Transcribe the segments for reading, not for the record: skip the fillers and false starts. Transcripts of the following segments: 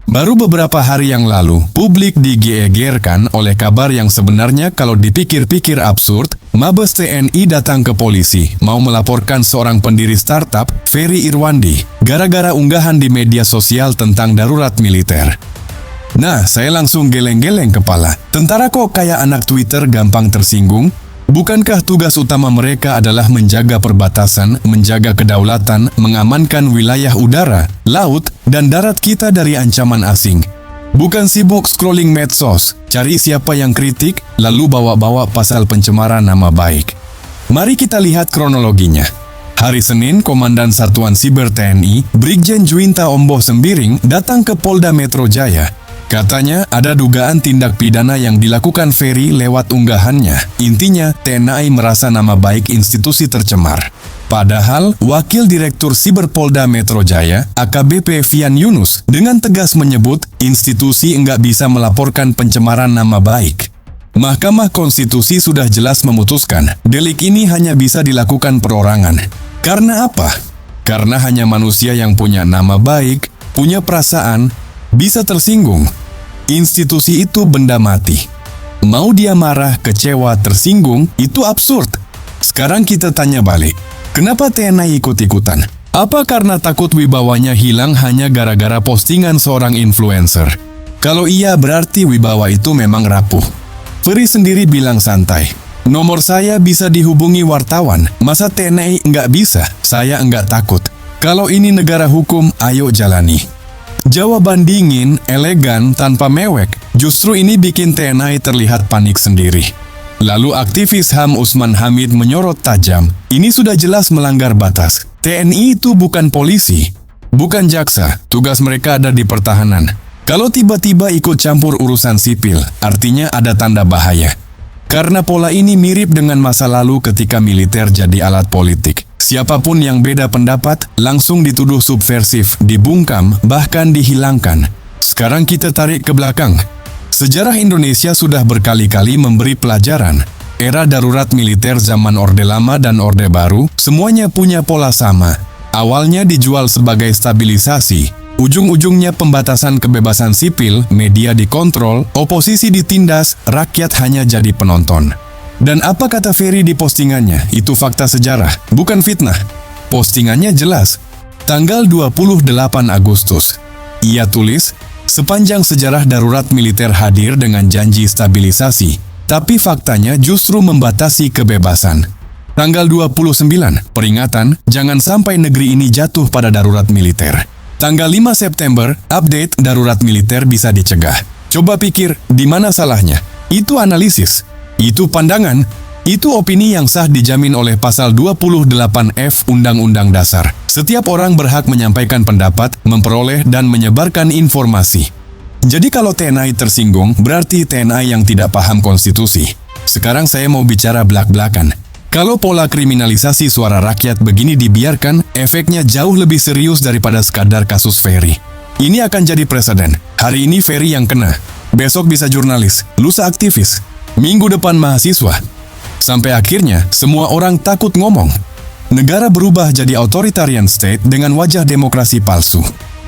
Baru beberapa hari yang lalu, publik digegerkan oleh kabar yang sebenarnya kalau dipikir-pikir absurd. Mabes TNI datang ke polisi, mau melaporkan seorang pendiri startup, Ferry Irwandi, gara-gara unggahan di media sosial tentang darurat militer. Nah, saya langsung geleng-geleng kepala. Tentara kok kayak anak Twitter gampang tersinggung? Bukankah tugas utama mereka adalah menjaga perbatasan, menjaga kedaulatan, mengamankan wilayah udara, laut, dan darat kita dari ancaman asing? Bukan sibuk scrolling medsos, cari siapa yang kritik, lalu bawa-bawa pasal pencemaran nama baik. Mari kita lihat kronologinya. Hari Senin, Komandan Satuan Siber TNI, Brigjen Juwinta Omboh Sembiring, datang ke Polda Metro Jaya. Katanya ada dugaan tindak pidana yang dilakukan Ferry lewat unggahannya. Intinya, TNI merasa nama baik institusi tercemar. Padahal, Wakil Direktur Siber Polda Metro Jaya, AKBP Fian Yunus, dengan tegas menyebut institusi enggak bisa melaporkan pencemaran nama baik. Mahkamah Konstitusi sudah jelas memutuskan, delik ini hanya bisa dilakukan perorangan. Karena apa? Karena hanya manusia yang punya nama baik, punya perasaan, bisa tersinggung. Institusi itu benda mati. Mau dia marah, kecewa, tersinggung, itu absurd. Sekarang kita tanya balik. Kenapa TNI ikut-ikutan? Apa karena takut wibawanya hilang hanya gara-gara postingan seorang influencer? Kalau iya, berarti wibawa itu memang rapuh. Ferry sendiri bilang santai. Nomor saya bisa dihubungi wartawan. Masa TNI enggak bisa? Saya enggak takut. Kalau ini negara hukum, ayo jalani. Jawaban dingin, elegan, tanpa mewek. Justru ini bikin TNI terlihat panik sendiri. Lalu aktivis HAM Usman Hamid menyorot tajam. Ini sudah jelas melanggar batas. TNI itu bukan polisi, bukan jaksa. Tugas mereka ada di pertahanan. Kalau tiba-tiba ikut campur urusan sipil, artinya ada tanda bahaya. Karena pola ini mirip dengan masa lalu ketika militer jadi alat politik. Siapapun yang beda pendapat langsung dituduh subversif, dibungkam, bahkan dihilangkan. Sekarang kita tarik ke belakang. Sejarah Indonesia sudah berkali-kali memberi pelajaran. Era darurat militer zaman Orde Lama dan Orde Baru, semuanya punya pola sama. Awalnya dijual sebagai stabilisasi, ujung-ujungnya pembatasan kebebasan sipil, media dikontrol, oposisi ditindas, rakyat hanya jadi penonton. Dan apa kata Ferry di postingannya? Itu fakta sejarah, bukan fitnah. Postingannya jelas. Tanggal 28 Agustus. Ia tulis, sepanjang sejarah darurat militer hadir dengan janji stabilisasi, tapi faktanya justru membatasi kebebasan. Tanggal 29, peringatan, jangan sampai negeri ini jatuh pada darurat militer. Tanggal 5 September, update darurat militer bisa dicegah. Coba pikir, di mana salahnya? Itu analisis. Itu pandangan, itu opini yang sah dijamin oleh pasal 28F Undang-Undang Dasar. Setiap orang berhak menyampaikan pendapat, memperoleh dan menyebarkan informasi. Jadi kalau TNI tersinggung, berarti TNI yang tidak paham konstitusi. Sekarang saya mau bicara belak-belakan. Kalau pola kriminalisasi suara rakyat begini dibiarkan, efeknya jauh lebih serius daripada sekadar kasus Ferry. Ini akan jadi preseden. Hari ini Ferry yang kena. Besok bisa jurnalis, lusa aktivis. Minggu depan mahasiswa. Sampai akhirnya, semua orang takut ngomong. Negara berubah jadi authoritarian state dengan wajah demokrasi palsu.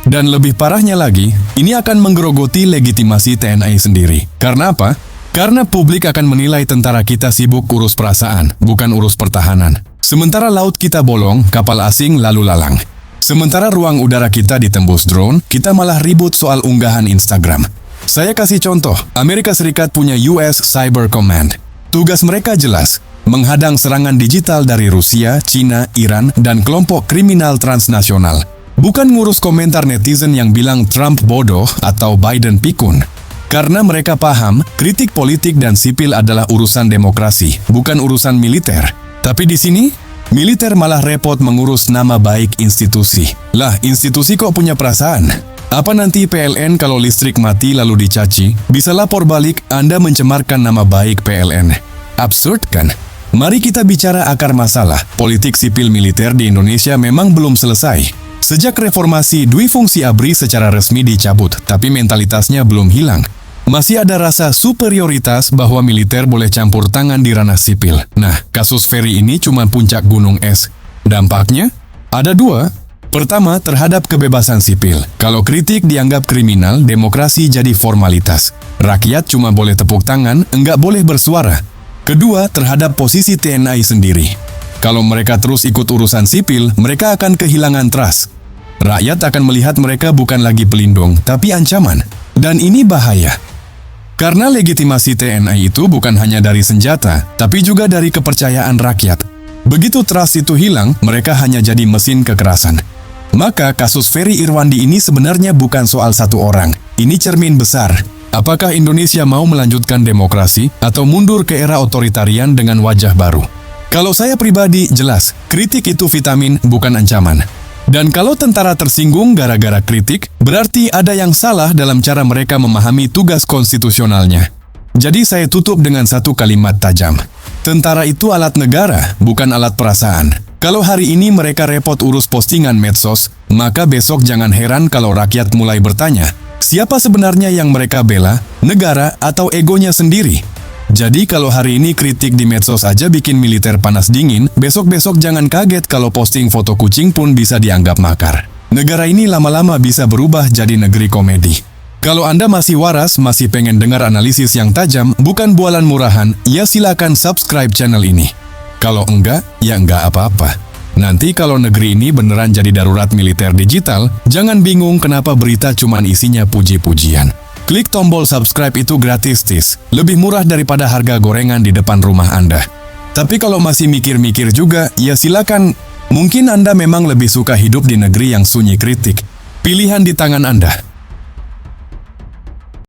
Dan lebih parahnya lagi, ini akan menggerogoti legitimasi TNI sendiri. Karena apa? Karena publik akan menilai tentara kita sibuk urus perasaan, bukan urus pertahanan. Sementara laut kita bolong, kapal asing lalu lalang. Sementara ruang udara kita ditembus drone, kita malah ribut soal unggahan Instagram. Saya kasih contoh, Amerika Serikat punya US Cyber Command. Tugas mereka jelas, menghadang serangan digital dari Rusia, Cina, Iran, dan kelompok kriminal transnasional. Bukan ngurus komentar netizen yang bilang Trump bodoh atau Biden pikun. Karena mereka paham, kritik politik dan sipil adalah urusan demokrasi, bukan urusan militer. Tapi di sini, militer malah repot mengurus nama baik institusi. Lah, institusi kok punya perasaan? Apa nanti PLN kalau listrik mati lalu dicaci, bisa lapor balik Anda mencemarkan nama baik PLN? Absurd kan? Mari kita bicara akar masalah. Politik sipil militer di Indonesia memang belum selesai. Sejak reformasi, Dwi Fungsi ABRI secara resmi dicabut, tapi mentalitasnya belum hilang. Masih ada rasa superioritas bahwa militer boleh campur tangan di ranah sipil. Nah, kasus Ferry ini cuma puncak gunung es. Dampaknya? Ada dua. Pertama, terhadap kebebasan sipil. Kalau kritik dianggap kriminal, demokrasi jadi formalitas. Rakyat cuma boleh tepuk tangan, enggak boleh bersuara. Kedua, terhadap posisi TNI sendiri. Kalau mereka terus ikut urusan sipil, mereka akan kehilangan trust. Rakyat akan melihat mereka bukan lagi pelindung, tapi ancaman. Dan ini bahaya. Karena legitimasi TNI itu bukan hanya dari senjata, tapi juga dari kepercayaan rakyat. Begitu trust itu hilang, mereka hanya jadi mesin kekerasan. Maka kasus Ferry Irwandi ini sebenarnya bukan soal satu orang. Ini cermin besar. Apakah Indonesia mau melanjutkan demokrasi atau mundur ke era otoritarian dengan wajah baru? Kalau saya pribadi, jelas, kritik itu vitamin, bukan ancaman. Dan kalau tentara tersinggung gara-gara kritik, berarti ada yang salah dalam cara mereka memahami tugas konstitusionalnya. Jadi saya tutup dengan satu kalimat tajam. Tentara itu alat negara, bukan alat perasaan. Kalau hari ini mereka repot urus postingan medsos, maka besok jangan heran kalau rakyat mulai bertanya, siapa sebenarnya yang mereka bela, negara atau egonya sendiri? Jadi kalau hari ini kritik di medsos aja bikin militer panas dingin, besok-besok jangan kaget kalau posting foto kucing pun bisa dianggap makar. Negara ini lama-lama bisa berubah jadi negeri komedi. Kalau Anda masih waras, masih pengen dengar analisis yang tajam, bukan bualan murahan, ya silakan subscribe channel ini. Kalau enggak, ya enggak apa-apa. Nanti kalau negeri ini beneran jadi darurat militer digital, jangan bingung kenapa berita cuman isinya puji-pujian. Klik tombol subscribe itu gratis, tis. Lebih murah daripada harga gorengan di depan rumah Anda. Tapi kalau masih mikir-mikir juga, ya silakan. Mungkin Anda memang lebih suka hidup di negeri yang sunyi kritik. Pilihan di tangan Anda.